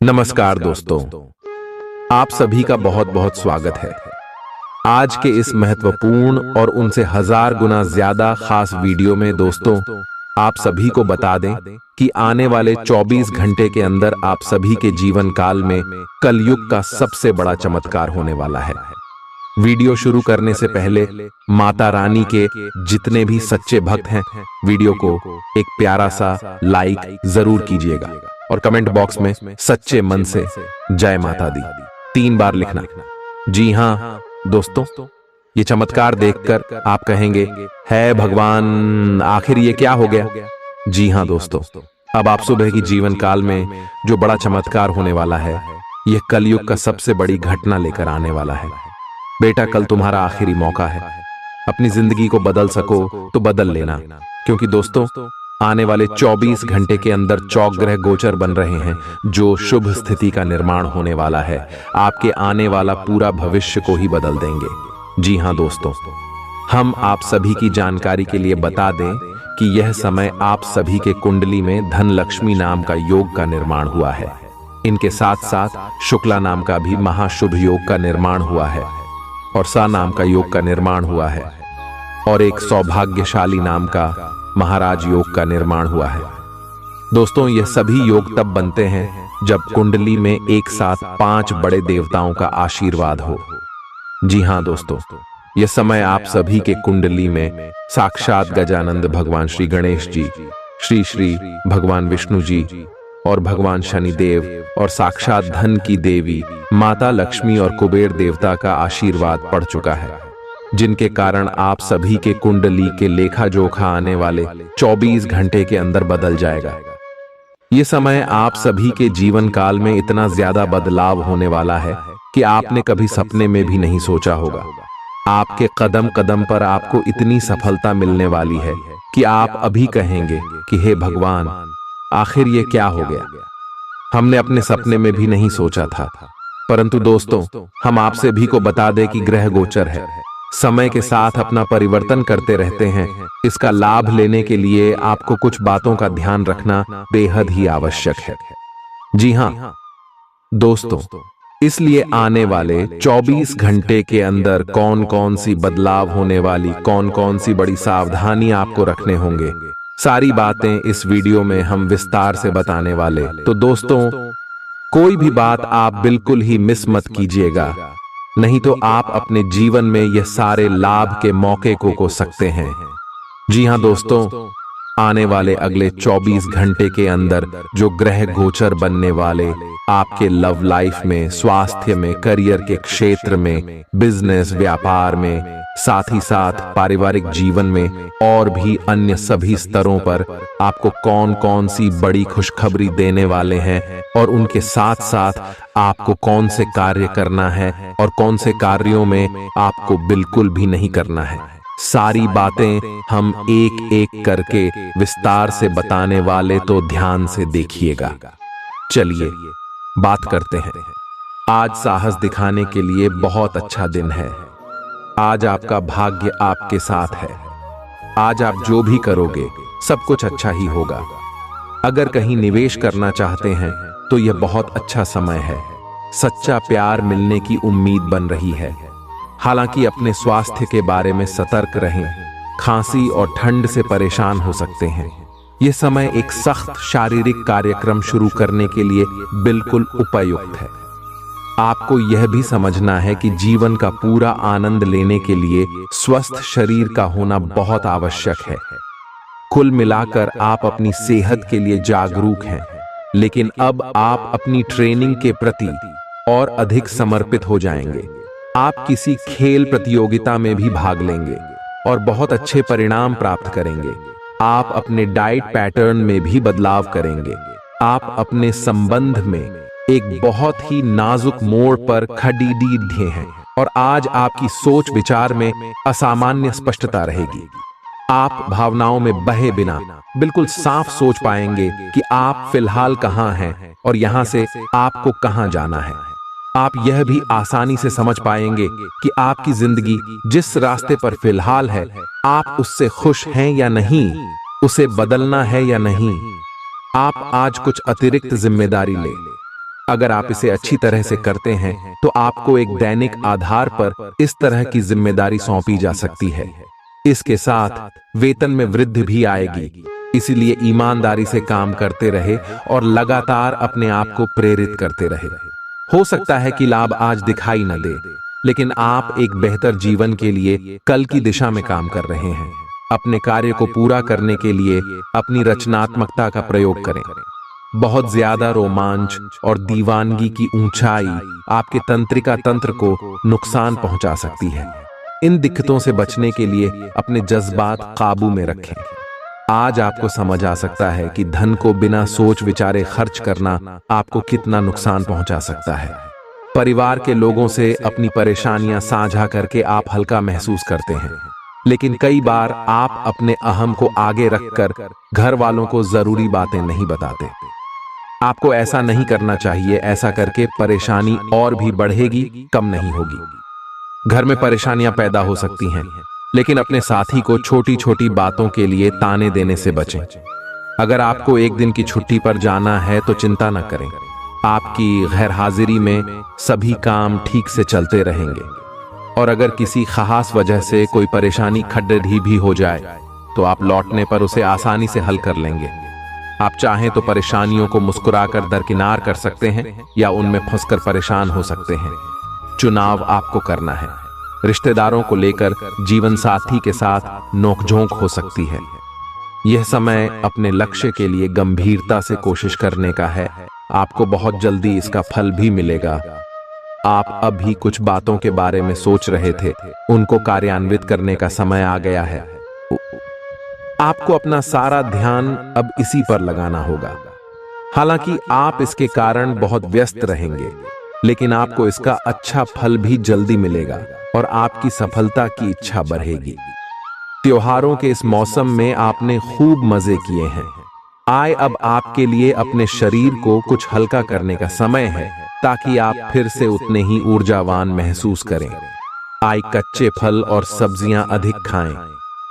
नमस्कार दोस्तों, आप सभी का बहुत बहुत स्वागत है। आज के इस महत्वपूर्ण और उनसे 1000 गुना ज्यादा खास वीडियो में दोस्तों आप सभी को बता दें कि आने वाले 24 घंटे के अंदर आप सभी के जीवन काल में कलयुग का सबसे बड़ा चमत्कार होने वाला है। वीडियो शुरू करने से पहले माता रानी के जितने भी सच्चे भक्त हैं, वीडियो को एक प्यारा सा लाइक जरूर कीजिएगा और कमेंट बॉक्स में सच्चे मन से जय माता दी 3 बार लिखना। जी हाँ दोस्तों, ये चमत्कार देखकर आप कहेंगे, है भगवान आखिर ये क्या हो गया। जी हाँ दोस्तों, अब आप सुबह की जीवन काल में जो बड़ा चमत्कार होने वाला है, यह कलयुग का सबसे बड़ी घटना लेकर आने वाला है। बेटा, कल तुम्हारा आखिरी मौका है। अपनी जिंदगी को बदल सको तो बदल लेना, क्योंकि दोस्तों आने वाले 24 घंटे के अंदर चौक ग्रह गोचर बन रहे हैं, जो शुभ स्थिति का निर्माण होने वाला है। आपके आने वाला पूरा भविष्य को ही बदल देंगे। जी हाँ दोस्तों, हम आप सभी की जानकारी के लिए बता दें कि यह समय आप सभी के कुंडली में धन लक्ष्मी नाम का योग का निर्माण हुआ है। इनके साथ साथ शुक्ला नाम का भी महाशुभ योग का निर्माण हुआ है और सा नाम का योग का निर्माण हुआ है और एक सौभाग्यशाली नाम का महाराज योग का निर्माण हुआ है। दोस्तों, यह सभी योग तब बनते हैं जब कुंडली में एक साथ 5 बड़े देवताओं का आशीर्वाद हो। जी हाँ दोस्तों, यह समय आप सभी के कुंडली में साक्षात गजानंद भगवान श्री गणेश जी, श्री भगवान विष्णु जी और भगवान शनिदेव और साक्षात धन की देवी माता लक्ष्मी और कुबेर देवता का आशीर्वाद पड़ चुका है, जिनके कारण आप सभी के कुंडली के लेखा जोखा आने वाले 24 घंटे के अंदर बदल जाएगा। ये समय आप सभी के जीवन काल में इतना ज्यादा बदलाव होने वाला है कि आपने कभी सपने में भी नहीं सोचा होगा। आपके कदम कदम पर आपको इतनी सफलता मिलने वाली है कि आप अभी कहेंगे कि हे भगवान, आखिर ये क्या हो गया। हमने अपने सपने में भी नहीं सोचा था। परंतु दोस्तों, हम आप सभी को बता दें कि ग्रह गोचर है, समय के साथ अपना परिवर्तन करते रहते हैं। इसका लाभ लेने के लिए आपको कुछ बातों का ध्यान रखना बेहद ही आवश्यक है। जी हाँ दोस्तों, इसलिए आने वाले 24 घंटे के अंदर कौन कौन सी बदलाव होने वाली, कौन कौन सी बड़ी सावधानी आपको रखने होंगे, सारी बातें इस वीडियो में हम विस्तार से बताने वाले। तो दोस्तों, कोई भी बात आप बिल्कुल ही मिस मत कीजिएगा, नहीं तो आप अपने जीवन में यह सारे लाभ के मौके को खो सकते हैं। जी हाँ दोस्तों, आने वाले अगले 24 घंटे के अंदर जो ग्रह गोचर बनने वाले आपके लव लाइफ में, स्वास्थ्य में, करियर के क्षेत्र में, बिजनेस व्यापार में, साथ ही साथ पारिवारिक जीवन में और भी अन्य सभी स्तरों पर आपको कौन कौन सी बड़ी खुशखबरी देने वाले हैं और उनके साथ साथ आपको कौन से कार्य करना है और कौन से कार्यों में आपको बिल्कुल भी नहीं करना है, सारी बातें हम एक एक करके विस्तार से बताने वाले, तो ध्यान से देखिएगा। चलिए बात करते हैं। आज साहस दिखाने के लिए बहुत अच्छा दिन है। आज आपका भाग्य आपके साथ है। आज आप जो भी करोगे सब कुछ अच्छा ही होगा। अगर कहीं निवेश करना चाहते हैं तो यह बहुत अच्छा समय है। सच्चा प्यार मिलने की उम्मीद बन रही है। हालांकि अपने स्वास्थ्य के बारे में सतर्क रहें। खांसी और ठंड से परेशान हो सकते हैं। यह समय एक सख्त शारीरिक कार्यक्रम शुरू करने के लिए बिल्कुल उपयुक्त है। आपको यह भी समझना है कि जीवन का पूरा आनंद लेने के लिए स्वस्थ शरीर का होना बहुत आवश्यक है। कुल मिलाकर आप अपनी सेहत के लिए जागरूक हैं, लेकिन अब आप अपनी ट्रेनिंग के प्रति और अधिक समर्पित हो जाएंगे। आप किसी खेल प्रतियोगिता में भी भाग लेंगे और बहुत अच्छे परिणाम प्राप्त करेंगे। आप अपने डाइट पैटर्न में भी बदलाव करेंगे। आप अपने संबंध में एक बहुत ही नाजुक मोड़ पर खड़े हैं और आज आपकी सोच विचार में असामान्य स्पष्टता रहेगी। आप भावनाओं में बहे बिना बिल्कुल साफ सोच पाएंगे कि आप फिलहाल कहां हैं और यहां से आपको कहां जाना है। आप यह भी आसानी से समझ पाएंगे कि आपकी जिंदगी जिस रास्ते पर फिलहाल है, आप उससे खुश हैं या नहीं, उसे बदलना है या नहीं। आप आज कुछ अतिरिक्त जिम्मेदारी लें। अगर आप इसे अच्छी तरह से करते हैं तो आपको एक दैनिक आधार पर इस तरह की जिम्मेदारी सौंपी जा सकती है। इसके साथ वेतन में वृद्धि भी आएगी, इसीलिए ईमानदारी से काम करते रहे और लगातार अपने आप को प्रेरित करते रहे। हो सकता है कि लाभ आज दिखाई न दे, लेकिन आप एक बेहतर जीवन के लिए कल की दिशा में काम कर रहे हैं। अपने कार्य को पूरा करने के लिए अपनी रचनात्मकता का प्रयोग करें। बहुत ज्यादा रोमांच और दीवानगी की ऊंचाई आपके तंत्रिका तंत्र को नुकसान पहुंचा सकती है। इन दिक्कतों से बचने के लिए अपने जज्बात काबू में रखें। आज आपको समझ आ सकता है कि धन को बिना सोच विचारे खर्च करना आपको कितना नुकसान पहुंचा सकता है। परिवार के लोगों से अपनी परेशानियां साझा करके आप हल्का महसूस करते हैं, लेकिन कई बार आप अपने अहम को आगे रखकर घर वालों को जरूरी बातें नहीं बताते। आपको ऐसा नहीं करना चाहिए। ऐसा करके परेशानी और भी बढ़ेगी, कम नहीं होगी। घर में परेशानियां पैदा हो सकती हैं, लेकिन अपने साथी को छोटी छोटी बातों के लिए ताने देने से बचें। अगर आपको एक दिन की छुट्टी पर जाना है तो चिंता न करें। आपकी गैर हाजिरी में सभी काम ठीक से चलते रहेंगे, और अगर किसी खास वजह से कोई परेशानी खड्डी भी हो जाए तो आप लौटने पर उसे आसानी से हल कर लेंगे। आप चाहें तो परेशानियों को मुस्कुराकर दरकिनार कर सकते हैं या उनमें फंसकर परेशान हो सकते हैं। चुनाव आपको करना है। रिश्तेदारों को लेकर जीवन साथी के साथ नोकझोंक हो सकती है। यह समय अपने लक्ष्य के लिए गंभीरता से कोशिश करने का है। आपको बहुत जल्दी इसका फल भी मिलेगा। आप अभी कुछ बातों के बारे में सोच रहे थे, उनको कार्यान्वित करने का समय आ गया है। आपको अपना सारा ध्यान अब इसी पर लगाना होगा। हालांकि आप इसके कारण बहुत व्यस्त रहेंगे, लेकिन आपको इसका अच्छा फल भी जल्दी मिलेगा और आपकी सफलता की इच्छा बढ़ेगी। त्योहारों के इस मौसम में आपने खूब मजे किए हैं। आए अब आपके लिए अपने शरीर को कुछ हल्का करने का समय है, ताकि आप फिर से उतने ही ऊर्जावान महसूस करें। आए कच्चे फल और सब्जियां अधिक खाएं।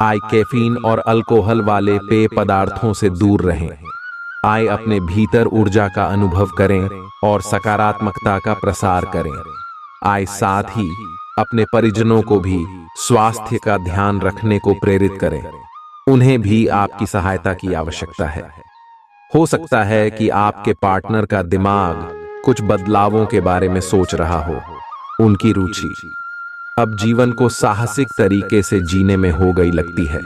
आए कैफीन और अल्कोहल वाले पेय पदार्थों से दूर रहें। आए अपने भीतर ऊर्जा का अनुभव करें और सकारात्मकता का प्रसार करें। आए साथ ही अपने परिजनों को भी स्वास्थ्य का ध्यान रखने को प्रेरित करें। उन्हें भी आपकी सहायता की आवश्यकता है। हो सकता है कि आपके पार्टनर का दिमाग कुछ बदलावों के बारे में सोच रहा हो। उनकी रुचि अब जीवन को साहसिक तरीके से जीने में हो गई लगती है,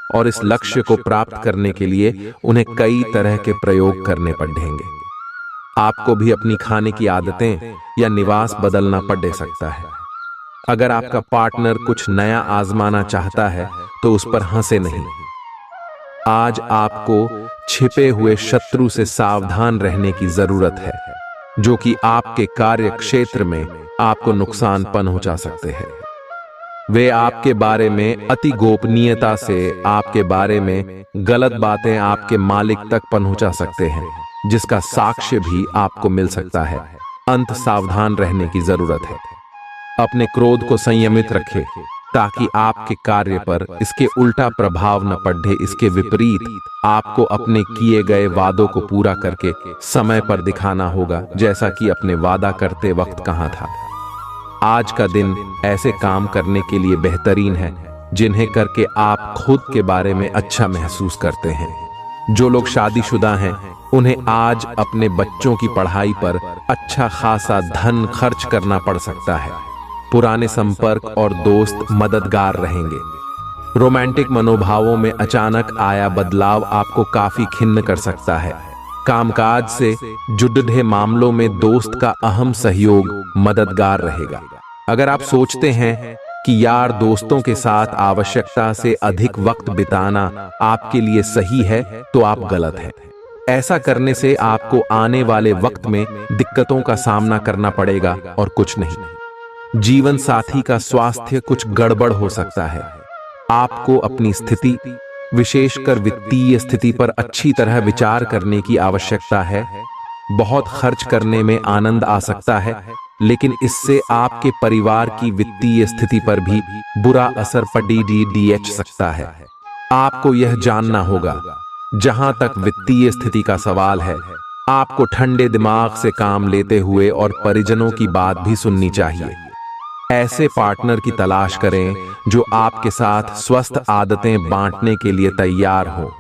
और इस लक्ष्य को प्राप्त करने के लिए उन्हें कई तरह के प्रयोग करने पड़ेंगे। आपको भी अपनी खाने की आदतें या निवास बदलना पड़ सकता है। अगर आपका पार्टनर कुछ नया आजमाना चाहता है तो उस पर हंसे नहीं। आज आपको छिपे हुए शत्रु से सावधान रहने की जरूरत है, जो कि आपके कार्य क्षेत्र में आपको नुकसान पहुंचा सकते हैं। वे आपके बारे में अति गोपनीयता से आपके बारे में गलत बातें आपके मालिक तक पहुंचा सकते हैं, जिसका साक्ष्य भी आपको मिल सकता है। अंत सावधान रहने की जरूरत है। अपने क्रोध को संयमित रखें, ताकि आपके कार्य पर इसके उल्टा प्रभाव न पड़े। इसके विपरीत आपको अपने किए गए वादों को पूरा करके समय पर दिखाना होगा, जैसा कि अपने वादा करते वक्त कहा था। आज का दिन ऐसे काम करने के लिए बेहतरीन है जिन्हें करके आप खुद के बारे में अच्छा महसूस करते हैं। जो लोग शादीशुदा हैं, उन्हें आज अपने बच्चों की पढ़ाई पर अच्छा खासा धन खर्च करना पड़ सकता है। पुराने संपर्क और दोस्त मददगार रहेंगे। रोमांटिक मनोभावों में अचानक आया बदलाव आपको काफी खिन्न कर सकता है। कामकाज से जुड़े मामलों में दोस्त का अहम सहयोग मददगार रहेगा। अगर आप सोचते हैं कि यार दोस्तों के साथ आवश्यकता से अधिक वक्त बिताना आपके लिए सही है, तो आप गलत हैं। ऐसा करने से आपको आने वाले वक्त में दिक्कतों का सामना करना पड़ेगा और कुछ नहीं। जीवन साथी का स्वास्थ्य कुछ गड़बड़ हो सकता है। आपको अपनी स्थिति, विशेषकर वित्तीय स्थिति पर अच्छी तरह विचार करने की आवश्यकता है। बहुत खर्च करने में आनंद आ सकता है, लेकिन इससे आपके परिवार की वित्तीय स्थिति पर भी बुरा असर पड़ सकता है। आपको यह जानना होगा, जहां तक वित्तीय स्थिति का सवाल है, आपको ठंडे दिमाग से काम लेते हुए और परिजनों की बात भी सुननी चाहिए। ऐसे पार्टनर की तलाश करें जो आपके साथ स्वस्थ आदतें बांटने के लिए तैयार हो।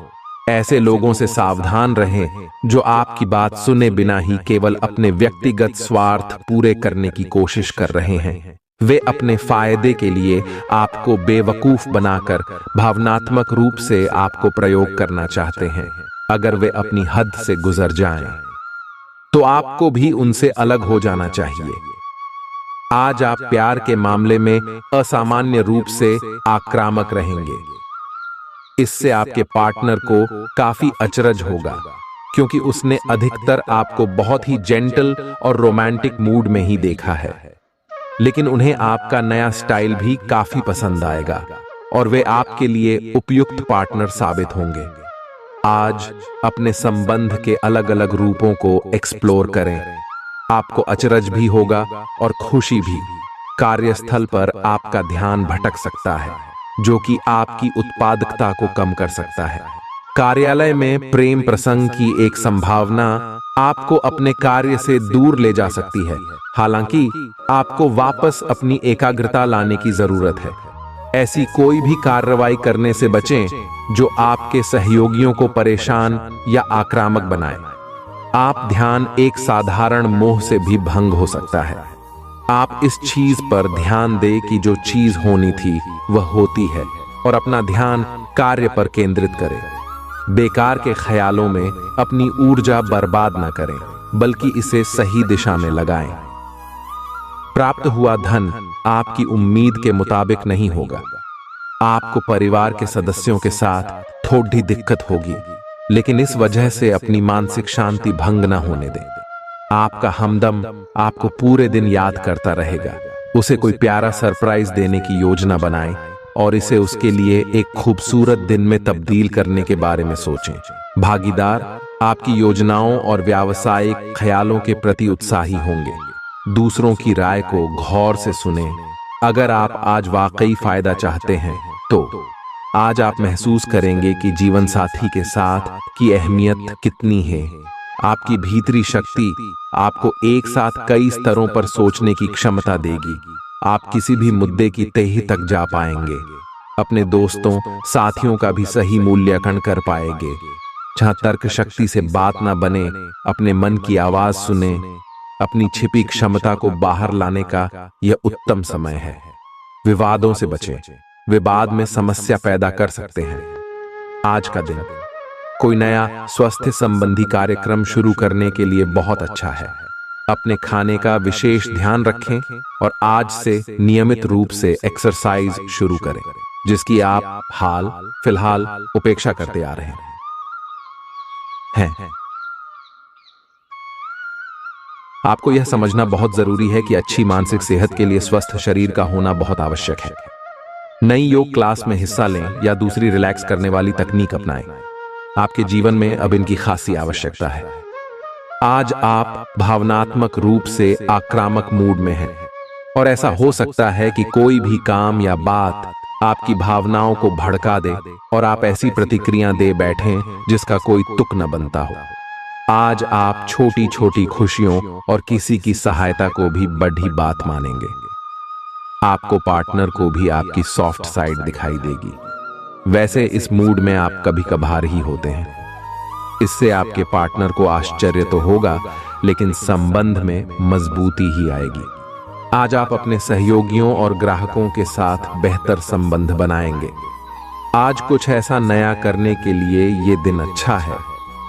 ऐसे लोगों से सावधान रहें जो आपकी बात सुने बिना ही केवल अपने व्यक्तिगत स्वार्थ पूरे करने की कोशिश कर रहे हैं। वे अपने फायदे के लिए आपको बेवकूफ बनाकर भावनात्मक रूप से आपको प्रयोग करना चाहते हैं। अगर वे अपनी हद से गुजर जाएं, तो आपको भी उनसे अलग हो जाना चाहिए। आज आप प्यार के मामले में असामान्य रूप से आक्रामक रहेंगे। इससे आपके पार्टनर को काफी अचरज होगा, क्योंकि उसने अधिकतर आपको बहुत ही जेंटल और रोमांटिक मूड में ही देखा है। लेकिन उन्हें आपका नया स्टाइल भी काफी पसंद आएगा और वे आपके लिए उपयुक्त पार्टनर साबित होंगे। आज अपने संबंध के अलग अलग रूपों को एक्सप्लोर करें। आपको अचरज भी होगा और खुशी भी। कार्यस्थल पर आपका ध्यान भटक सकता है, जो कि आपकी उत्पादकता को कम कर सकता है। कार्यालय में प्रेम प्रसंग की एक संभावना आपको अपने कार्य से दूर ले जा सकती है। हालांकि आपको वापस अपनी एकाग्रता लाने की जरूरत है। ऐसी कोई भी कार्रवाई करने से बचें जो आपके सहयोगियों को परेशान या आक्रामक बनाए। आप ध्यान एक साधारण मोह से भी भंग हो सकता है। आप इस चीज पर ध्यान दें कि जो चीज होनी थी वह होती है और अपना ध्यान कार्य पर केंद्रित करें। बेकार के ख्यालों में अपनी ऊर्जा बर्बाद न करें, बल्कि इसे सही दिशा में लगाएं। प्राप्त हुआ धन आपकी उम्मीद के मुताबिक नहीं होगा। आपको परिवार के सदस्यों के साथ थोड़ी दिक्कत होगी, लेकिन इस वजह से अपनी मानसिक शांति भंग न होने दें। आपका हमदम आपको पूरे दिन याद करता रहेगा। उसे कोई प्यारा सरप्राइज देने की योजना बनाएं और इसे उसके लिए एक खूबसूरत दिन में तब्दील करने के बारे में सोचें। भागीदार आपकी योजनाओं और व्यावसायिक ख्यालों के प्रति उत्साही होंगे। दूसरों की राय को गौर से सुनें। अगर आप आज वाकई फायदा चाहते हैं, तो आज आप महसूस करेंगे कि जीवन साथी के साथ की अहमियत कितनी है। आपकी भीतरी शक्ति आपको एक साथ कई स्तरों पर सोचने की क्षमता देगी। आप किसी भी मुद्दे की तह तक जा पाएंगे। अपने दोस्तों साथियों का भी सही मूल्यांकन कर पाएंगे। जहां तर्क शक्ति से बात ना बने, अपने मन की आवाज सुने। अपनी छिपी क्षमता को बाहर लाने का यह उत्तम समय है। विवादों से बचें, विवाद में समस्या पैदा कर सकते हैं। आज का दिन कोई नया स्वास्थ्य संबंधी कार्यक्रम शुरू करने के लिए बहुत अच्छा है। अपने खाने का विशेष ध्यान रखें और आज से नियमित रूप से एक्सरसाइज शुरू करें, जिसकी आप हाल फिलहाल उपेक्षा करते आ रहे हैं। आपको यह समझना बहुत जरूरी है कि अच्छी मानसिक सेहत के लिए स्वस्थ शरीर का होना बहुत आवश्यक है। नई योग क्लास में हिस्सा लें या दूसरी रिलैक्स करने वाली तकनीक अपनाएं। आपके जीवन में अब इनकी खासी आवश्यकता है। आज आप भावनात्मक रूप से आक्रामक मूड में हैं और ऐसा हो सकता है कि कोई भी काम या बात आपकी भावनाओं को भड़का दे और आप ऐसी प्रतिक्रिया दे बैठें जिसका कोई तुक न बनता हो। आज आप छोटी छोटी खुशियों और किसी की सहायता को भी बड़ी बात मानेंगे। आपको पार्टनर को भी आपकी सॉफ्ट साइड दिखाई देगी। वैसे इस मूड में आप कभी कभार ही होते हैं। इससे आपके पार्टनर को आश्चर्य तो होगा, लेकिन संबंध में मजबूती ही आएगी। आज आप अपने सहयोगियों और ग्राहकों के साथ बेहतर संबंध बनाएंगे। आज कुछ ऐसा नया करने के लिए ये दिन अच्छा है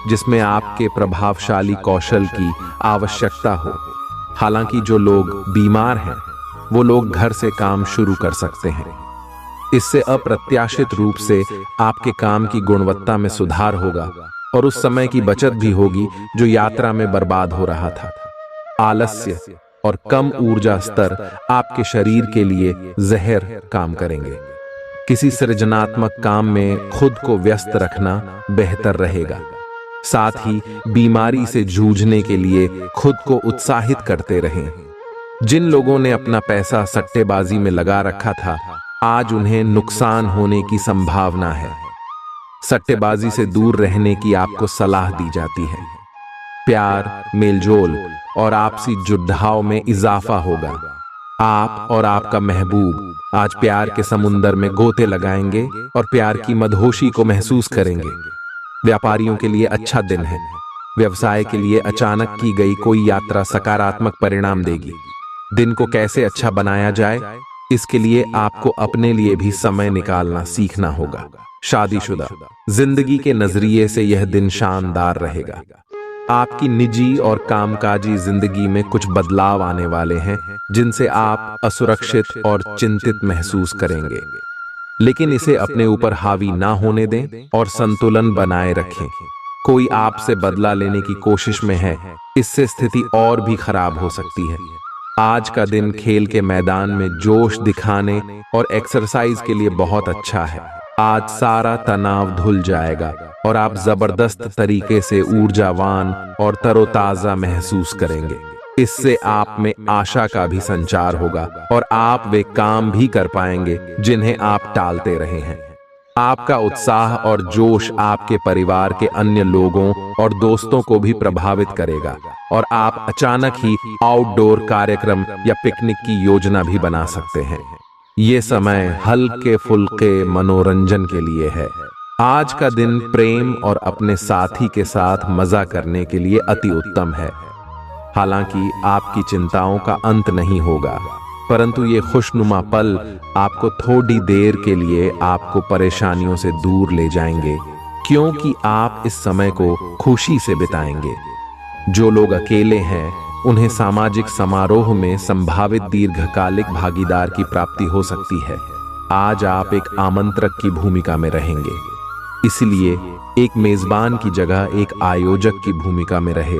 जिसमें आपके प्रभावशाली कौशल की आवश्यकता हो। हालांकि जो लोग बीमार हैं, वो लोग घर से काम शुरू कर सकते हैं। इससे अप्रत्याशित रूप से आपके काम की गुणवत्ता में सुधार होगा और उस समय की बचत भी होगी जो यात्रा में बर्बाद हो रहा था। आलस्य और कम ऊर्जा स्तर आपके शरीर के लिए जहर काम करेंगे। किसी सृजनात्मक काम में खुद को व्यस्त रखना बेहतर रहेगा। साथ ही बीमारी से जूझने के लिए खुद को उत्साहित करते रहें। जिन लोगों ने अपना पैसा सट्टेबाजी में लगा रखा था, आज उन्हें नुकसान होने की संभावना है। सट्टेबाजी से दूर रहने की आपको सलाह दी जाती है। प्यार, मेलजोल और आपसी जुड़ाव में इजाफा होगा। आप और आपका महबूब आज प्यार के समुंदर में गोते लगाएंगे और प्यार की मदहोशी को महसूस करेंगे। व्यापारियों के लिए अच्छा दिन है। व्यवसाय के लिए अचानक की गई कोई यात्रा सकारात्मक परिणाम देगी। दिन को कैसे अच्छा बनाया जाए, इसके लिए आपको अपने लिए भी समय निकालना सीखना होगा। शादीशुदा जिंदगी के नजरिए से यह दिन शानदार रहेगा। आपकी निजी और कामकाजी जिंदगी में कुछ बदलाव आने वाले हैं जिनसे आप असुरक्षित और चिंतित महसूस करेंगे, लेकिन इसे अपने ऊपर हावी ना होने दें और संतुलन बनाए रखें। कोई आपसे बदला लेने की कोशिश में है, इससे स्थिति और भी खराब हो सकती है। आज का दिन खेल के मैदान में जोश दिखाने और एक्सरसाइज के लिए बहुत अच्छा है। आज सारा तनाव धुल जाएगा और आप जबरदस्त तरीके से ऊर्जावान और तरोताजा महसूस करेंगे। इससे आप में आशा का भी संचार होगा और आप वे काम भी कर पाएंगे जिन्हें आप टालते रहे हैं। आपका उत्साह और जोश आपके परिवार के अन्य लोगों और दोस्तों को भी प्रभावित करेगा और आप अचानक ही आउटडोर कार्यक्रम या पिकनिक की योजना भी बना सकते हैं। ये समय हल्के फुल्के मनोरंजन के लिए है। आज का दिन प्रेम और अपने साथी के साथ मजा करने के लिए अति उत्तम है। हालांकि आपकी चिंताओं का अंत नहीं होगा, परंतु ये खुशनुमा पल आपको थोड़ी देर के लिए आपको परेशानियों से दूर ले जाएंगे, क्योंकि आप इस समय को खुशी से बिताएंगे। जो लोग अकेले हैं, उन्हें सामाजिक समारोह में संभावित दीर्घकालिक भागीदार की प्राप्ति हो सकती है। आज आप एक आमंत्रक की भूमिका में रहेंगे, इसलिए एक मेजबान की जगह एक आयोजक की भूमिका में रहे।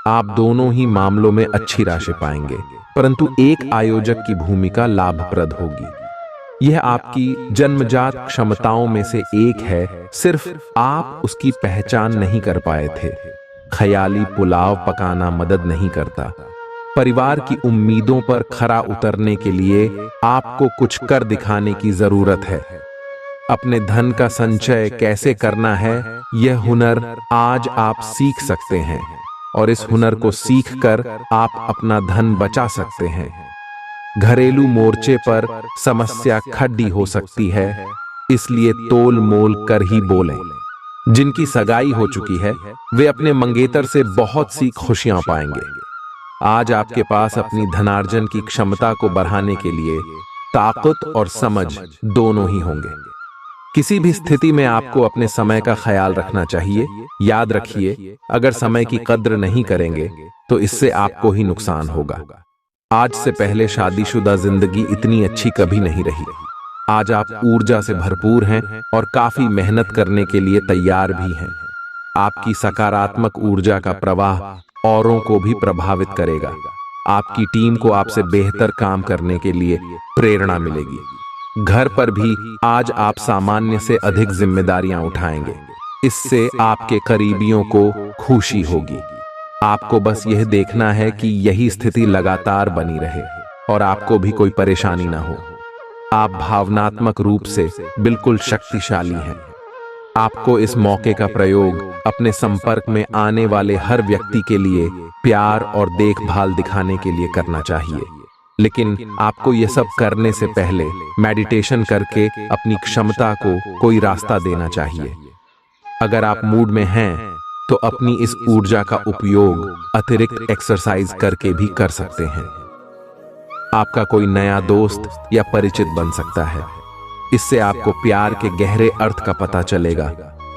आप दोनों ही मामलों में अच्छी राशि पाएंगे, परंतु एक आयोजक की भूमिका लाभप्रद होगी। यह आपकी जन्मजात क्षमताओं में से एक है, सिर्फ आप उसकी पहचान नहीं कर पाए थे। ख्याली पुलाव पकाना मदद नहीं करता। परिवार की उम्मीदों पर खरा उतरने के लिए आपको कुछ कर दिखाने की जरूरत है। अपने धन का संचय कैसे करना है, यह हुनर आज आप सीख सकते हैं और इस हुनर को सीखकर आप अपना धन बचा सकते हैं। घरेलू मोर्चे पर समस्या खड़ी हो सकती है, इसलिए तोल मोल कर ही बोलें। जिनकी सगाई हो चुकी है, वे अपने मंगेतर से बहुत सी खुशियां पाएंगे। आज आपके पास अपनी धनार्जन की क्षमता को बढ़ाने के लिए ताकत और समझ दोनों ही होंगे। किसी भी स्थिति में आपको अपने समय का ख्याल रखना चाहिए। याद रखिए, अगर समय की कद्र नहीं करेंगे तो इससे आपको ही नुकसान होगा। आज से पहले शादीशुदा जिंदगी इतनी अच्छी कभी नहीं रही। आज आप ऊर्जा से भरपूर हैं और काफी मेहनत करने के लिए तैयार भी हैं। आपकी सकारात्मक ऊर्जा का प्रवाह औरों को भी प्रभावित करेगा। आपकी टीम को आपसे बेहतर काम करने के लिए प्रेरणा मिलेगी। घर पर भी आज आप सामान्य से अधिक जिम्मेदारियां उठाएंगे। इससे आपके करीबियों को खुशी होगी। आपको बस यह देखना है कि यही स्थिति लगातार बनी रहे और आपको भी कोई परेशानी ना हो। आप भावनात्मक रूप से बिल्कुल शक्तिशाली हैं। आपको इस मौके का प्रयोग अपने संपर्क में आने वाले हर व्यक्ति के लिए प्यार और देखभाल दिखाने के लिए करना चाहिए। लेकिन आपको यह सब करने से पहले मेडिटेशन करके अपनी क्षमता को कोई रास्ता देना चाहिए। अगर आप मूड में हैं तो अपनी इस ऊर्जा का उपयोग अतिरिक्त एक्सरसाइज करके भी कर सकते हैं। आपका कोई नया दोस्त या परिचित बन सकता है। इससे आपको प्यार के गहरे अर्थ का पता चलेगा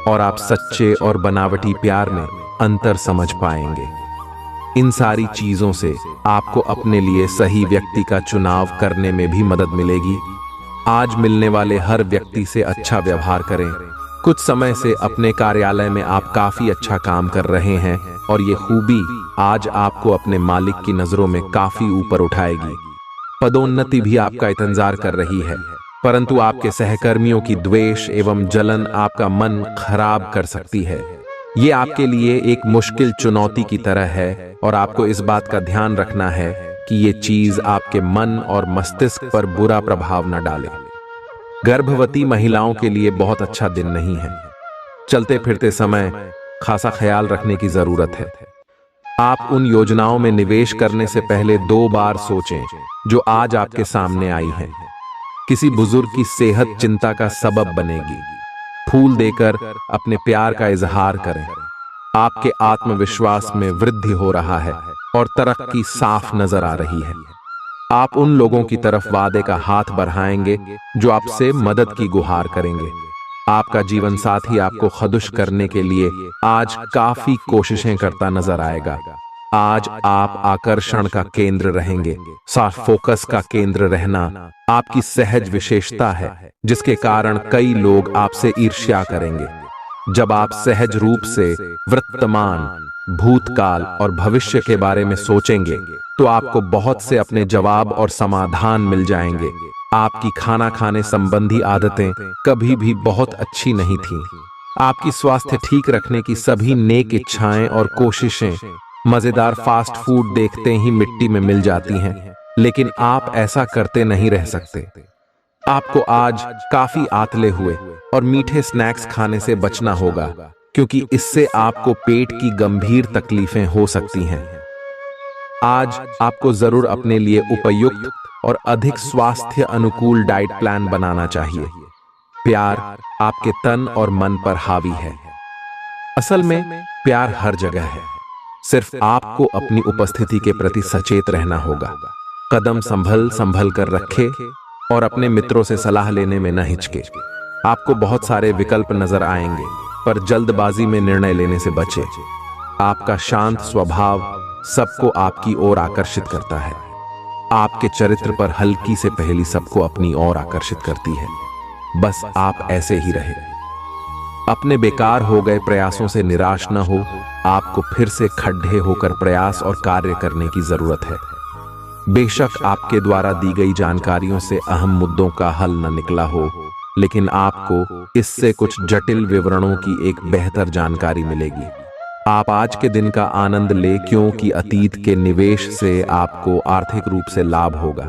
और आप सच्चे और बनावटी प्यार में अंतर समझ पाएंगे। इन सारी चीजों से आपको अपने लिए सही व्यक्ति का चुनाव करने में भी मदद मिलेगी। आज मिलने वाले हर व्यक्ति से अच्छा व्यवहार करें। कुछ समय से अपने कार्यालय में आप काफी अच्छा काम कर रहे हैं और ये खूबी आज आपको अपने मालिक की नजरों में काफी ऊपर उठाएगी। पदोन्नति भी आपका इंतजार कर रही है, परंतु आपके सहकर्मियों की द्वेष एवं जलन आपका मन खराब कर सकती है। ये आपके लिए एक मुश्किल चुनौती की तरह है और आपको इस बात का ध्यान रखना है कि ये चीज आपके मन और मस्तिष्क पर बुरा प्रभाव न डाले। गर्भवती महिलाओं के लिए बहुत अच्छा दिन नहीं है। चलते फिरते समय खासा ख्याल रखने की जरूरत है। आप उन योजनाओं में निवेश करने से पहले 2 बार सोचें जो आज आपके सामने आई हैं। किसी बुजुर्ग की सेहत चिंता का सबब बनेगी। फूल देकर अपने प्यार का इजहार करें। आपके आत्मविश्वास में वृद्धि हो रहा है और तरक्की साफ नजर आ रही है। आप उन लोगों की तरफ वादे का हाथ बढ़ाएंगे जो आपसे मदद की गुहार करेंगे। आपका जीवन साथी आपको खुश करने के लिए आज काफी कोशिशें करता नजर आएगा। आज आप आकर्षण का केंद्र रहेंगे। साफ फोकस का केंद्र रहना आपकी सहज विशेषता है, जिसके कारण कई लोग आपसे ईर्ष्या करेंगे। जब आप सहज रूप से वर्तमान, भूतकाल और भविष्य के बारे में सोचेंगे तो आपको बहुत से अपने जवाब और समाधान मिल जाएंगे। आपकी खाना खाने संबंधी आदतें कभी भी बहुत अच्छी नहीं थीं। आपकी स्वास्थ्य ठीक रखने की सभी नेक इच्छाएं और कोशिशें मजेदार फास्ट फूड देखते ही मिट्टी में मिल जाती हैं, लेकिन आप ऐसा करते नहीं रह सकते। आपको आज काफी आतले हुए और मीठे स्नैक्स खाने से बचना होगा, क्योंकि इससे आपको पेट की गंभीर तकलीफें हो सकती हैं। आज आपको जरूर अपने लिए उपयुक्त और अधिक स्वास्थ्य अनुकूल डाइट प्लान बनाना चाहिए। प्यार आपके तन और मन पर हावी है। असल में प्यार हर जगह है, सिर्फ आपको अपनी उपस्थिति के प्रति सचेत रहना होगा। कदम संभल कर रखे और अपने मित्रों से सलाह लेने में न हिचके। आपको बहुत सारे विकल्प नजर आएंगे, पर जल्दबाजी में निर्णय लेने से बचे। आपका शांत स्वभाव सबको आपकी ओर आकर्षित करता है। आपके चरित्र पर हल्की से पहेली सबको अपनी ओर आकर्षित करती है। बस आप ऐसे ही रहे। अपने बेकार हो गए प्रयासों से निराश न हो। आपको फिर से खड्डे होकर प्रयास और कार्य करने की जरूरत है। बेशक आपके द्वारा दी गई जानकारियों से अहम मुद्दों का हल न निकला हो, लेकिन आपको इससे कुछ जटिल विवरणों की एक बेहतर जानकारी मिलेगी। आप आज के दिन का आनंद ले, क्योंकि अतीत के निवेश से आपको आर्थिक रूप से लाभ होगा।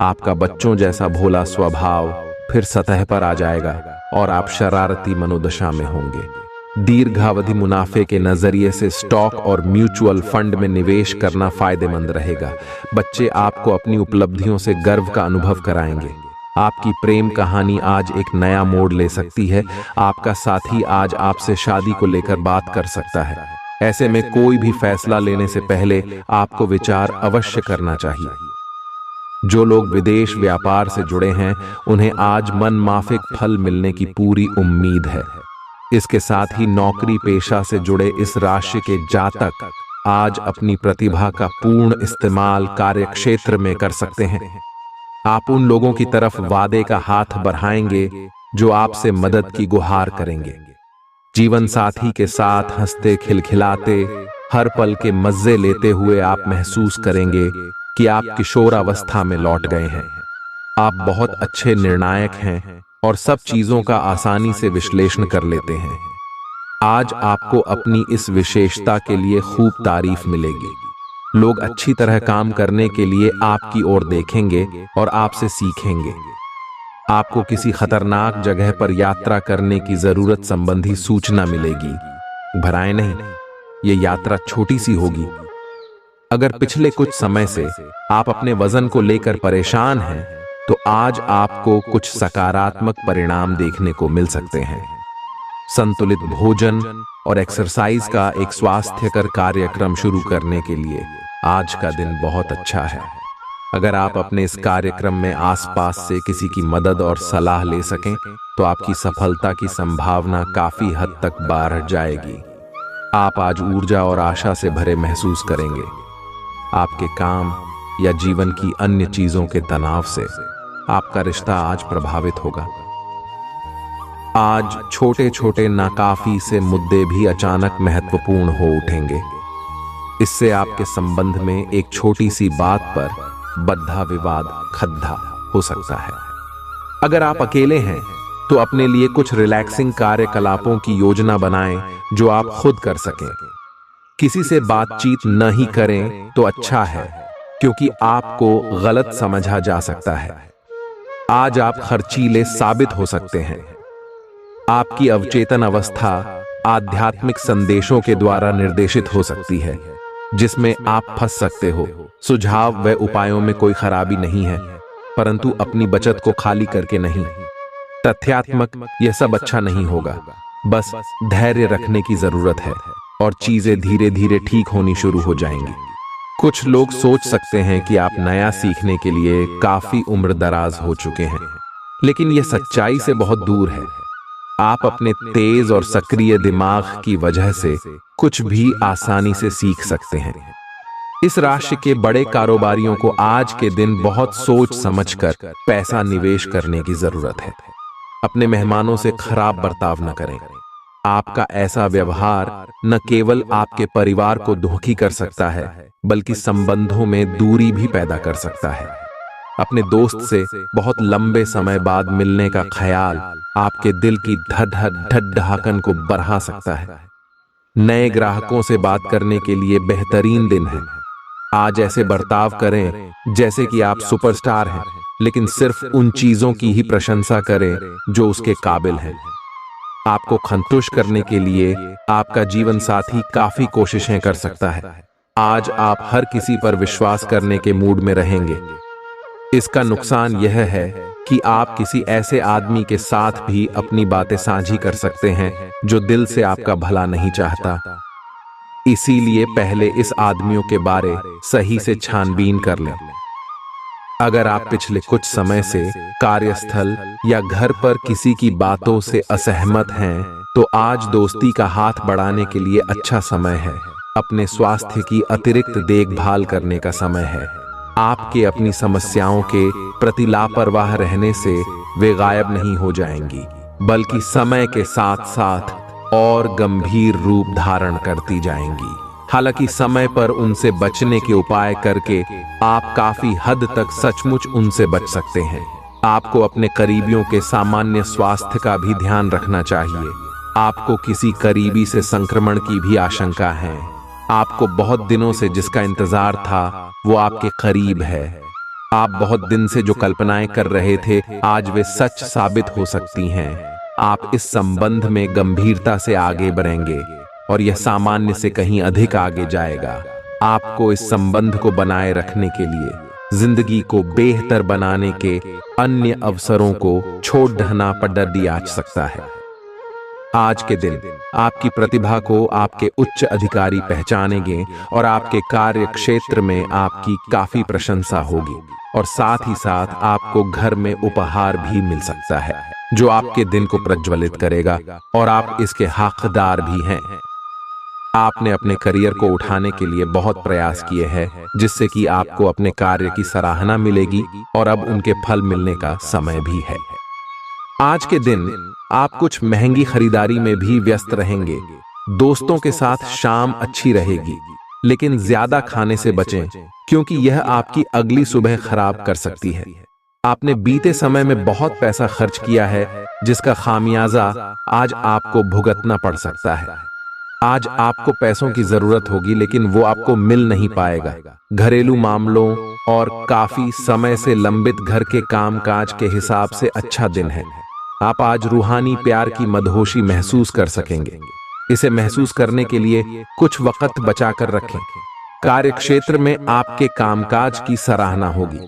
आपका बच्चों जैसा भोला स्वभाव फिर सतह पर आ जाएगा और आप शरारती मनोदशा में होंगे। दीर्घावधि मुनाफे के नजरिए से स्टॉक और म्यूचुअल फंड में निवेश करना फायदेमंद रहेगा। बच्चे आपको अपनी उपलब्धियों से गर्व का अनुभव कराएंगे। आपकी प्रेम कहानी आज एक नया मोड़ ले सकती है। आपका साथी आज आपसे शादी को लेकर बात कर सकता है। ऐसे में कोई भी फैसला लेने से पहले आपको विचार अवश्य करना चाहिए। जो लोग विदेश व्यापार से जुड़े हैं, उन्हें आज मनमाफिक फल मिलने की पूरी उम्मीद है। इसके साथ ही नौकरी पेशा से जुड़े इस राशि के जातक आज अपनी प्रतिभा का पूर्ण इस्तेमाल कार्यक्षेत्र में कर सकते हैं। आप उन लोगों की तरफ वादे का हाथ बढ़ाएंगे जो आपसे मदद की गुहार करेंगे। जीवन साथी के साथ हंसते खिलखिलाते हर पल के मजे लेते हुए आप महसूस करेंगे कि आप किशोरावस्था में लौट गए हैं। आप बहुत अच्छे निर्णायक हैं और सब चीजों का आसानी से विश्लेषण कर लेते हैं। आज आपको अपनी इस विशेषता के लिए खूब तारीफ मिलेगी। लोग अच्छी तरह काम करने के लिए आपकी ओर देखेंगे और आपसे सीखेंगे। आपको किसी खतरनाक जगह पर यात्रा करने की जरूरत संबंधी सूचना मिलेगी। घबराएं नहीं, ये यात्रा छोटी सी होगी। अगर पिछले कुछ समय से आप अपने वजन को लेकर परेशान हैं, तो आज आपको कुछ सकारात्मक परिणाम देखने को मिल सकते हैं। संतुलित भोजन और एक्सरसाइज का एक स्वास्थ्यकर कार्यक्रम शुरू करने के लिए आज का दिन बहुत अच्छा है। अगर आप अपने इस कार्यक्रम में आसपास से किसी की मदद और सलाह ले सकें, तो आपकी सफलता की संभावना काफी हद तक बढ़ जाएगी। आप आज ऊर्जा और आशा से भरे महसूस करेंगे। आपके काम या जीवन की अन्य चीजों के तनाव से आपका रिश्ता आज प्रभावित होगा। आज छोटे छोटे नाकाफी से मुद्दे भी अचानक महत्वपूर्ण हो उठेंगे। इससे आपके संबंध में एक छोटी सी बात पर बद्धा विवाद खद्दा हो सकता है। अगर आप अकेले हैं, तो अपने लिए कुछ रिलैक्सिंग कार्यकलापों की योजना बनाएं जो आप खुद कर सकें। किसी से बातचीत नहीं करें तो अच्छा है, क्योंकि आपको गलत समझा जा सकता है। आज आप खर्चीले साबित हो सकते हैं। आपकी अवचेतन अवस्था आध्यात्मिक संदेशों के द्वारा निर्देशित हो सकती है। जिसमें आप फंस सकते हो। सुझाव व उपायों में कोई खराबी नहीं है, परंतु अपनी बचत को खाली करके नहीं। तथ्यात्मक यह सब अच्छा नहीं होगा, बस धैर्य रखने की जरूरत है और चीजें धीरे धीरे ठीक होनी शुरू हो जाएंगी। कुछ लोग सोच सकते हैं कि आप नया सीखने के लिए काफी उम्र दराज हो चुके हैं, लेकिन यह सच्चाई से बहुत दूर है। आप अपने तेज और सक्रिय दिमाग की वजह से कुछ भी आसानी से सीख सकते हैं। इस राशि के बड़े कारोबारियों को आज के दिन बहुत सोच समझकर पैसा निवेश करने की जरूरत है। अपने मेहमानों से खराब बर्ताव न करें। आपका ऐसा व्यवहार न केवल आपके परिवार को दुखी कर सकता है, बल्कि संबंधों में दूरी भी पैदा कर सकता है। अपने दोस्त से बहुत लंबे समय बाद मिलने का ख्याल आपके दिल की धड़धड़ाहट को बढ़ा सकता है। नए ग्राहकों से बात करने के लिए बेहतरीन दिन है। आज ऐसे बर्ताव करें जैसे कि आप सुपरस्टार हैं, लेकिन सिर्फ उन चीजों की ही प्रशंसा करें जो उसके काबिल हैं। आपको संतुष्ट करने के लिए आपका जीवन साथी काफी कोशिशें कर सकता है। आज आप हर किसी पर विश्वास करने के मूड में रहेंगे। इसका नुकसान यह है कि आप किसी ऐसे आदमी के साथ भी अपनी बातें साझी कर सकते हैं जो दिल से आपका भला नहीं चाहता। इसीलिए पहले इस आदमियों के बारे सही से छानबीन कर लें। अगर आप पिछले कुछ समय से कार्यस्थल या घर पर किसी की बातों से असहमत हैं, तो आज दोस्ती का हाथ बढ़ाने के लिए अच्छा समय है। अपने स्वास्थ्य की अतिरिक्त देखभाल करने का समय है। आपके अपनी समस्याओं के प्रति लापरवाह रहने से वे गायब नहीं हो जाएंगी, बल्कि समय के साथ साथ और गंभीर रूप धारण करती जाएंगी। हालांकि समय पर उनसे बचने के उपाय करके आप काफी हद तक सचमुच उनसे बच सकते हैं। आपको अपने करीबियों के सामान्य स्वास्थ्य का भी ध्यान रखना चाहिए। आपको किसी करीबी से संक्रमण की भी आशंका है। आपको बहुत दिनों से जिसका इंतजार था वो आपके करीब है। आप बहुत दिन से जो कल्पनाएं कर रहे थे, आज वे सच साबित हो सकती हैं। आप इस संबंध में गंभीरता से आगे बढ़ेंगे और यह सामान्य से कहीं अधिक आगे जाएगा। आपको इस संबंध को बनाए रखने के लिए जिंदगी को बेहतर बनाने के अन्य अवसरों को छोड़ देना पड़ दिया जा सकता है। आज के दिन आपकी प्रतिभा को आपके उच्च अधिकारी पहचानेंगे और आपके कार्य क्षेत्र में आपकी काफी प्रशंसा होगी और साथ ही साथ आपको घर में उपहार भी मिल सकता है जो आपके दिन को प्रज्वलित करेगा और आप इसके हकदार भी हैं। आपने अपने करियर को उठाने के लिए बहुत प्रयास किए हैं, जिससे कि आपको अपने कार्य की सराहना मिलेगी और अब उनके फल मिलने का समय भी है। आज के दिन आप कुछ महंगी खरीदारी में भी व्यस्त रहेंगे। दोस्तों के साथ शाम अच्छी रहेगी, लेकिन ज्यादा खाने से बचें, क्योंकि यह आपकी अगली सुबह खराब कर सकती है। आपने बीते समय में बहुत पैसा खर्च किया है, जिसका खामियाजा आज आपको भुगतना पड़ सकता है। आज आपको पैसों की जरूरत होगी, लेकिन वो आपको मिल नहीं पाएगा। घरेलू मामलों और काफी समय से लंबित घर के कामकाज के हिसाब से अच्छा दिन है। आप आज रूहानी प्यार की मदहोशी महसूस कर सकेंगे। इसे महसूस करने के लिए कुछ वक्त बचाकर रखें। कार्य क्षेत्र में आपके कामकाज की सराहना होगी।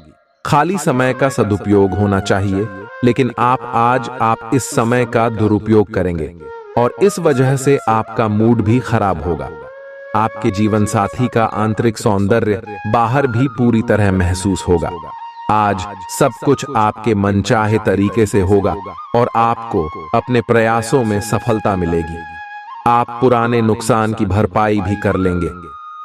खाली समय का सदुपयोग होना चाहिए, लेकिन आप इस समय का दुरुपयोग करेंगे और इस वजह से आपका मूड भी खराब होगा। आपके जीवन साथी का आंतरिक सौंदर्य बाहर भी पूरी तरह महसूस होगा। आज सब कुछ आपके मनचाहे तरीके से होगा और आपको अपने प्रयासों में सफलता मिलेगी। आप पुराने नुकसान की भरपाई भी कर लेंगे।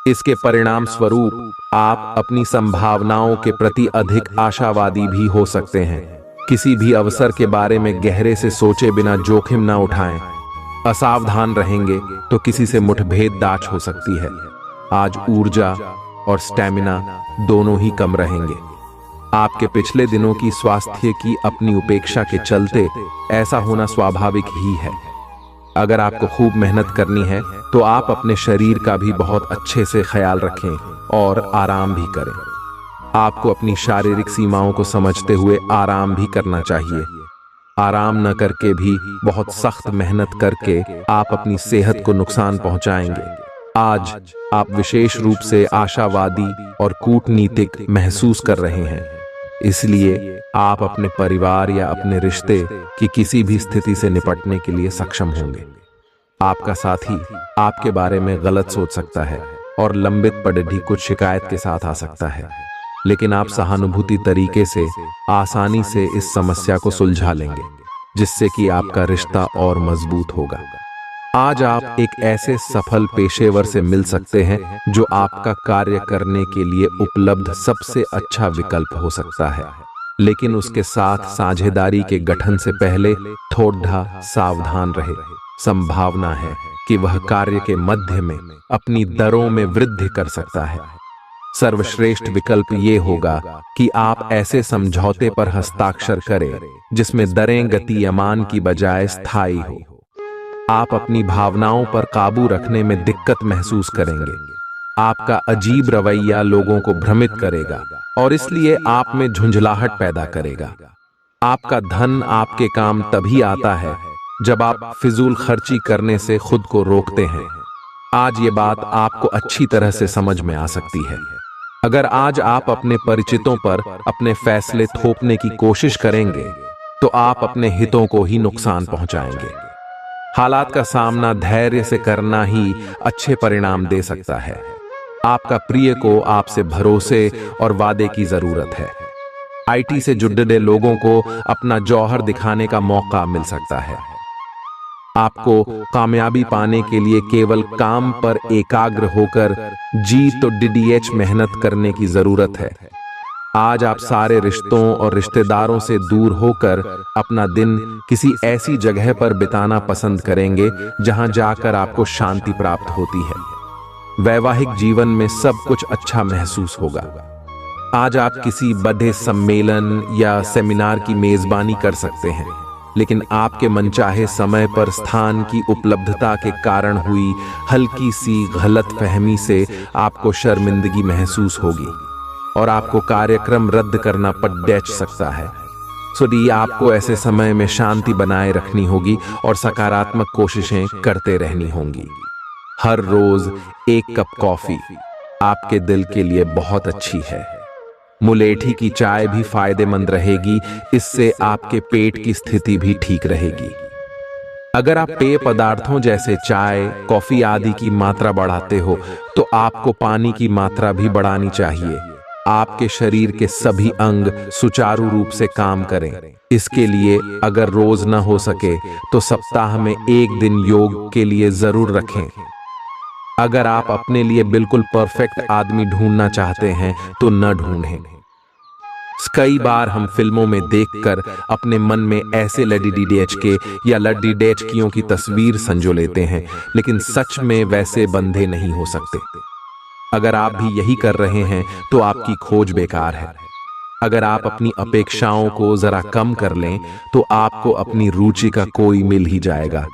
इसके परिणाम स्वरूप आप अपनी संभावनाओं के प्रति अधिक आशावादी भी हो सकते हैं। किसी भी अवसर के बारे में गहरे से सोचे बिना जोखिम न उठाएं। असावधान रहेंगे तो किसी से मुठभेड़ हो सकती है। आज ऊर्जा और स्टैमिना दोनों ही कम रहेंगे। आपके पिछले दिनों की स्वास्थ्य की अपनी उपेक्षा के चलते ऐसा होना स्वाभाविक ही है। अगर आपको खूब मेहनत करनी है तो आप अपने शरीर का भी बहुत अच्छे से ख्याल रखें और आराम भी करें। आपको अपनी शारीरिक सीमाओं को समझते हुए आराम भी करना चाहिए। आराम न करके भी बहुत सख्त मेहनत करके आप अपनी सेहत को नुकसान पहुंचाएंगे। आज आप विशेष रूप से आशावादी और कूटनीतिक महसूस कर रहे हैं, इसलिए आप अपने परिवार या अपने रिश्ते की किसी भी स्थिति से निपटने के लिए सक्षम होंगे। आपका साथी आपके बारे में गलत सोच सकता है और लंबित पड़ी कुछ शिकायत के साथ आ सकता है, लेकिन आप सहानुभूति तरीके से आसानी से इस समस्या को सुलझा लेंगे, जिससे कि आपका रिश्ता और मजबूत होगा। आज आप एक ऐसे सफल पेशेवर से मिल सकते हैं जो आपका कार्य करने के लिए उपलब्ध सबसे अच्छा विकल्प हो सकता है, लेकिन उसके साथ साझेदारी के गठन से पहले थोड़ा सावधान रहे। संभावना है कि वह कार्य के मध्य में अपनी दरों में वृद्धि कर सकता है। सर्वश्रेष्ठ विकल्प ये होगा कि आप ऐसे समझौते पर हस्ताक्षर करें जिसमें दरें गतिमान की बजाय स्थायी हो। आप अपनी भावनाओं पर काबू रखने में दिक्कत महसूस करेंगे। आपका अजीब रवैया लोगों को भ्रमित करेगा और इसलिए आप में झुंझलाहट पैदा करेगा। आपका धन आपके काम तभी आता है जब आप फिजूल खर्ची करने से खुद को रोकते हैं। आज ये बात आपको अच्छी तरह से समझ में आ सकती है। अगर आज आप अपने परिचितों पर अपने फैसले थोपने की कोशिश करेंगे तो आप अपने हितों को ही नुकसान पहुंचाएंगे। हालात का सामना धैर्य से करना ही अच्छे परिणाम दे सकता है। आपका प्रिय को आपसे भरोसे और वादे की जरूरत है। आईटी से जुड़े लोगों को अपना जौहर दिखाने का मौका मिल सकता है। आपको कामयाबी पाने के लिए केवल काम पर एकाग्र होकर जी तो डीडीएच मेहनत करने की जरूरत है। आज आप सारे रिश्तों और रिश्तेदारों से दूर होकर अपना दिन किसी ऐसी जगह पर बिताना पसंद करेंगे जहां जाकर आपको शांति प्राप्त होती है। वैवाहिक जीवन में सब कुछ अच्छा महसूस होगा। आज आप किसी बड़े सम्मेलन या सेमिनार की मेजबानी कर सकते हैं, लेकिन आपके मनचाहे समय पर स्थान की उपलब्धता के कारण हुई हल्की सी गलतफहमी से आपको शर्मिंदगी महसूस होगी और आपको कार्यक्रम रद्द करना पड़ सकता है। सो आपको ऐसे समय में शांति बनाए रखनी होगी और सकारात्मक कोशिशें करते रहनी होंगी। हर रोज एक कप कॉफी आपके दिल के लिए बहुत अच्छी है। मुलेठी की चाय भी फायदेमंद रहेगी, इससे आपके पेट की स्थिति भी ठीक रहेगी। अगर आप पेय पदार्थों जैसे चाय, कॉफी आदि की मात्रा बढ़ाते हो तो आपको पानी की मात्रा भी बढ़ानी चाहिए। आपके शरीर के सभी अंग सुचारू रूप से काम करें। इसके लिए अगर रोज न हो सके तो सप्ताह में एक दिन योग के लिए जरूर रखें। अगर आप अपने लिए बिल्कुल परफेक्ट आदमी ढूंढना चाहते हैं तो न ढूंढें। कई बार हम फिल्मों में देखकर अपने मन में ऐसे लड़की या लड़कियों की तस्वीर संजो लेते हैं, लेकिन सच में वैसे बंधे नहीं हो सकते। अगर आप भी यही कर रहे हैं तो आपकी खोज बेकार है। अगर आप अपनी अपेक्षाओं को जरा कम कर लें तो आपको अपनी रुचि का कोई मिल ही जाएगा।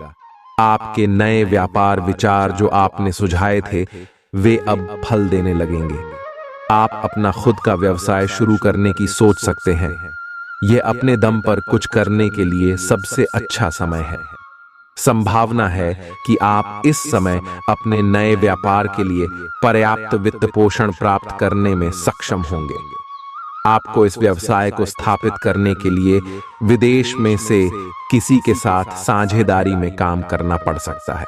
आपके नए व्यापार विचार जो आपने सुझाए थे वे अब फल देने लगेंगे। आप अपना खुद का व्यवसाय शुरू करने की सोच सकते हैं। यह अपने दम पर कुछ करने के लिए सबसे अच्छा समय है। संभावना है कि आप इस समय अपने नए व्यापार के लिए पर्याप्त वित्त पोषण प्राप्त करने में सक्षम होंगे। आपको इस व्यवसाय को स्थापित करने के लिए विदेश में से किसी के साथ साझेदारी में काम करना पड़ सकता है।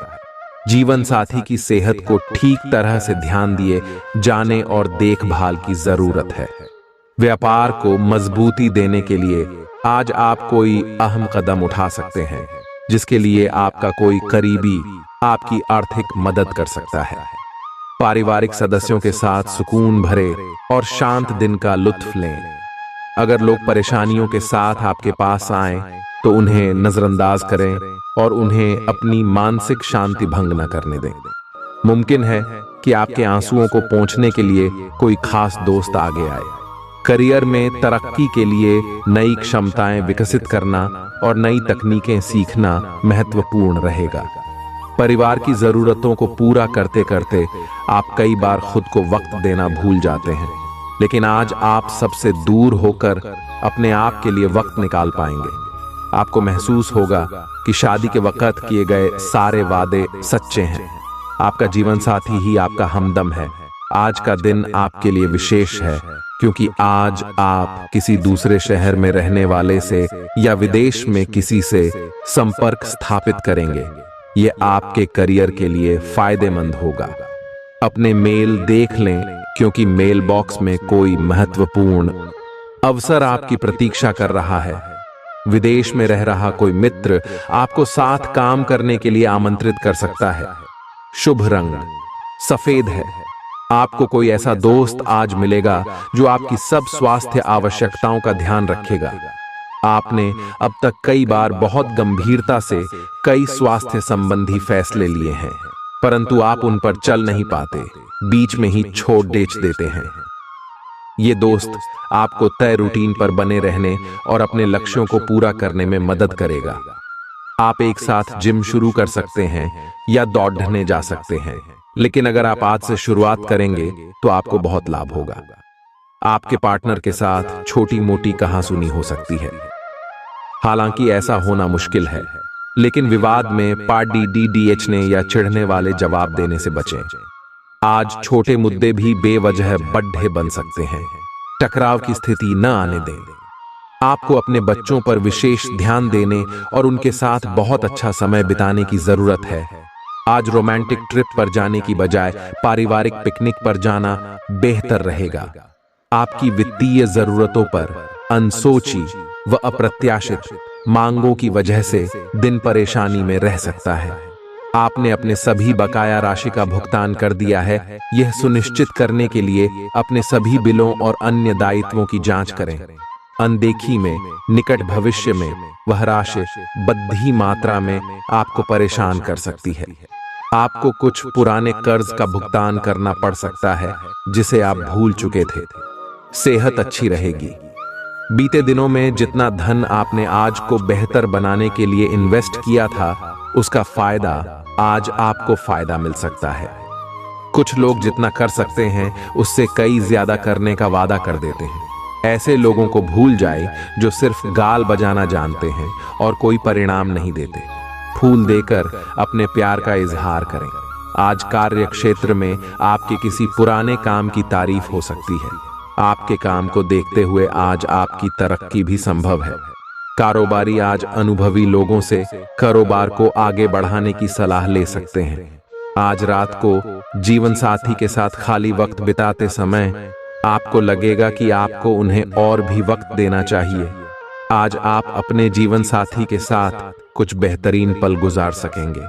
जीवन साथी की सेहत को ठीक तरह से ध्यान दिए जाने और देखभाल की जरूरत है। व्यापार को मजबूती देने के लिए आज आप कोई अहम कदम उठा सकते हैं, जिसके लिए आपका कोई करीबी आपकी आर्थिक मदद कर सकता है। पारिवारिक सदस्यों के साथ सुकून भरे और शांत दिन का लुत्फ लें। अगर लोग परेशानियों के साथ आपके पास आएं तो उन्हें नजरअंदाज करें और उन्हें अपनी मानसिक शांति भंग न करने दें। मुमकिन है कि आपके आंसुओं को पोंछने के लिए कोई खास दोस्त आगे आए। करियर में तरक्की के लिए नई क्षमताएं विकसित करना और नई तकनीकें सीखना महत्वपूर्ण रहेगा। परिवार की जरूरतों को पूरा करते करते आप कई बार खुद को वक्त देना भूल जाते हैं, लेकिन आज आप सबसे दूर होकर अपने आप के लिए वक्त निकाल पाएंगे। आपको महसूस होगा कि शादी के वक्त किए गए सारे वादे सच्चे हैं। आपका जीवन साथी ही आपका हमदम है। आज का दिन आपके लिए विशेष है, क्योंकि आज आप किसी दूसरे शहर में रहने वाले से या विदेश में किसी से संपर्क स्थापित करेंगे। ये आपके करियर के लिए फायदेमंद होगा। अपने मेल देख लें, क्योंकि मेल बॉक्स में कोई महत्वपूर्ण अवसर आपकी प्रतीक्षा कर रहा है। विदेश में रह रहा कोई मित्र आपको साथ काम करने के लिए आमंत्रित कर सकता है। शुभ रंग सफेद है। आपको कोई ऐसा दोस्त आज मिलेगा जो आपकी सब स्वास्थ्य आवश्यकताओं का ध्यान रखेगा। आपने अब तक कई बार बहुत गंभीरता से कई स्वास्थ्य संबंधी फैसले लिए हैं, परंतु आप उन पर चल नहीं पाते, बीच में ही छोड़ देते हैं। ये दोस्त आपको तय रूटीन पर बने रहने और अपने लक्ष्यों को पूरा करने में मदद करेगा। आप एक साथ जिम शुरू कर सकते हैं या दौड़ने जा सकते हैं, लेकिन अगर आप आज से शुरुआत करेंगे तो आपको बहुत लाभ होगा। आपके पार्टनर के साथ छोटी मोटी कहासुनी हो सकती है। हालांकि ऐसा होना मुश्किल है, लेकिन विवाद में पार्टी डीडीएचने या चिढ़ने वाले जवाब देने से बचें। आज छोटे मुद्दे भी बेवजह बड्ढे बन सकते हैं। टकराव की स्थिति न आने दें। आपको अपने बच्चों पर विशेष ध्यान देने और उनके साथ बहुत अच्छा समय बिताने की जरूरत है। आज रोमांटिक ट्रिप पर जाने की बजाय पारिवारिक पिकनिक पर जाना बेहतर रहेगा। आपकी वित्तीय जरूरतों पर अनसोची व अप्रत्याशित मांगों की वजह से दिन परेशानी में रह सकता है। आपने अपने सभी बकाया राशि का भुगतान कर दिया है। यह सुनिश्चित करने के लिए अपने सभी बिलों और अन्य दायित्वों की जांच करें। अनदेखी में निकट भविष्य में वह राशि बड़ी मात्रा में आपको परेशान कर सकती है। आपको कुछ पुराने कर्ज का भुगतान करना पड़ सकता है जिसे आप भूल चुके थे। सेहत अच्छी रहेगी। बीते दिनों में जितना धन आपने आज को बेहतर बनाने के लिए इन्वेस्ट किया था, उसका फायदा आज आपको फायदा मिल सकता है। कुछ लोग जितना कर सकते हैं उससे कई ज्यादा करने का वादा कर देते हैं। ऐसे लोगों को भूल जाए जो सिर्फ गाल बजाना जानते हैं और कोई परिणाम नहीं देते। फूल देकर अपने प्यार का इजहार करें। आज कार्य क्षेत्र में आपके किसी पुराने काम की तारीफ हो सकती है। आपके काम को देखते हुए आज आपकी तरक्की भी संभव है। कारोबारी आज अनुभवी लोगों से कारोबार को आगे बढ़ाने की सलाह ले सकते हैं। आज रात को जीवन साथी के साथ खाली वक्त बिताते समय आपको लगेगा कि आपको उन्हें और भी वक्त देना चाहिए। आज आप अपने जीवन साथी के साथ कुछ बेहतरीन पल गुजार सकेंगे।